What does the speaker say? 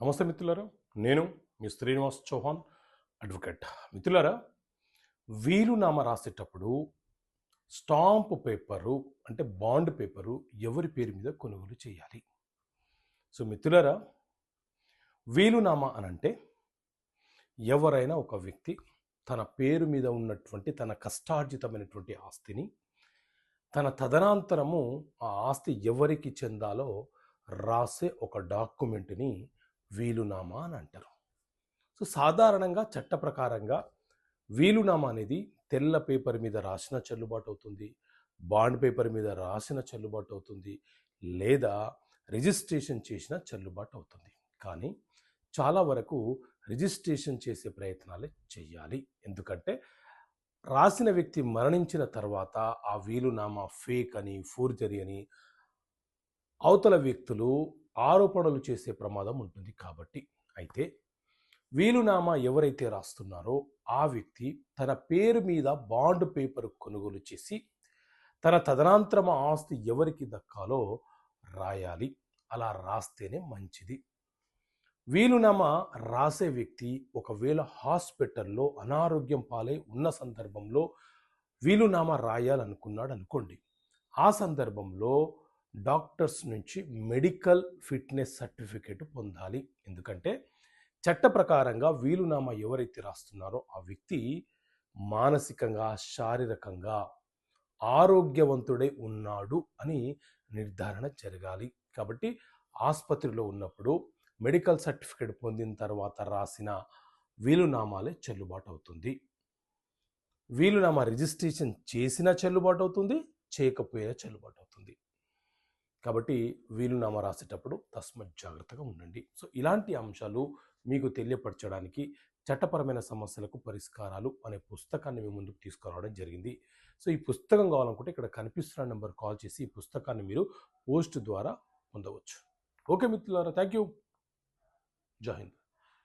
నమస్తే మిత్రులారా, నేను మీ శ్రీనివాస్ చౌహాన్ అడ్వకేట్. మిత్రులారా, వీలునామా రాసేటప్పుడు స్టాంప్ పేపరు అంటే బాండ్ పేపరు ఎవరి పేరు మీద కొనుగోలు చేయాలి? సో మిత్రులారా, వీలునామా అనంటే ఎవరైనా ఒక వ్యక్తి తన పేరు మీద ఉన్నటువంటి తన కష్టార్జితమైనటువంటి ఆస్తిని తన తదనంతరము ఆ ఆస్తి ఎవరికి చెందాలో రాసే ఒక డాక్యుమెంట్ని వీలునామా అని అంటారు. సో సాధారణంగా చట్ట ప్రకారంగా వీలునామా అనేది తెల్ల పేపర్ మీద రాసిన చెల్లుబాటు అవుతుంది, బాండ్ పేపర్ మీద రాసిన చెల్లుబాటు అవుతుంది, లేదా రిజిస్ట్రేషన్ చేసిన చెల్లుబాటు అవుతుంది. కానీ చాలా వరకు రిజిస్ట్రేషన్ చేసే ప్రయత్నాలే చేయాలి. ఎందుకంటే రాసిన వ్యక్తి మరణించిన తర్వాత ఆ వీలునామా ఫేక్ అని, ఫోర్జరీ అని అవతల వ్యక్తులు ఆరోపణలు చేసే ప్రమాదం ఉంటుంది కాబట్టి. అయితే వీలునామా ఎవరైతే రాస్తున్నారో ఆ వ్యక్తి తన పేరు మీద బాండ్ పేపర్ కొనుగోలు చేసి తన తదనంతరం ఆస్తి ఎవరికి దక్కాలో రాయాలి. అలా రాస్తేనే మంచిది. వీలునామా రాసే వ్యక్తి ఒకవేళ హాస్పిటల్లో అనారోగ్యం పాలై ఉన్న సందర్భంలో వీలునామా రాయాలనుకున్నాడు అనుకోండి, ఆ సందర్భంలో డాక్టర్స్ నుంచి మెడికల్ ఫిట్నెస్ సర్టిఫికేట్ పొందాలి. ఎందుకంటే చట్ట ప్రకారంగా వీలునామా ఎవరైతే రాస్తున్నారో ఆ వ్యక్తి మానసికంగా, శారీరకంగా ఆరోగ్యవంతుడై ఉన్నాడు అని నిర్ధారణ జరగాలి. కాబట్టి ఆసుపత్రిలో ఉన్నప్పుడు మెడికల్ సర్టిఫికేట్ పొందిన తర్వాత రాసిన వీలునామాలే చెల్లుబాటు అవుతుంది. వీలునామా రిజిస్ట్రేషన్ చేసినా చెల్లుబాటు అవుతుంది, చేయకపోయినా చెల్లుబాటు అవుతుంది. కాబట్టి వీలునామా రాసేటప్పుడు తస్మత్ జాగ్రత్తగా ఉండండి. సో ఇలాంటి అంశాలు మీకు తెలియపరచడానికి చట్టపరమైన సమస్యలకు పరిష్కారాలు అనే పుస్తకాన్ని మీ ముందుకు తీసుకురావడం జరిగింది. సో ఈ పుస్తకం కావాలనుకుంటే ఇక్కడ కనిపిస్తున్న నెంబర్ కాల్ చేసి ఈ పుస్తకాన్ని మీరు పోస్ట్ ద్వారా పొందవచ్చు. ఓకే మిత్రులారా, థ్యాంక్ యూ. జై హింద్.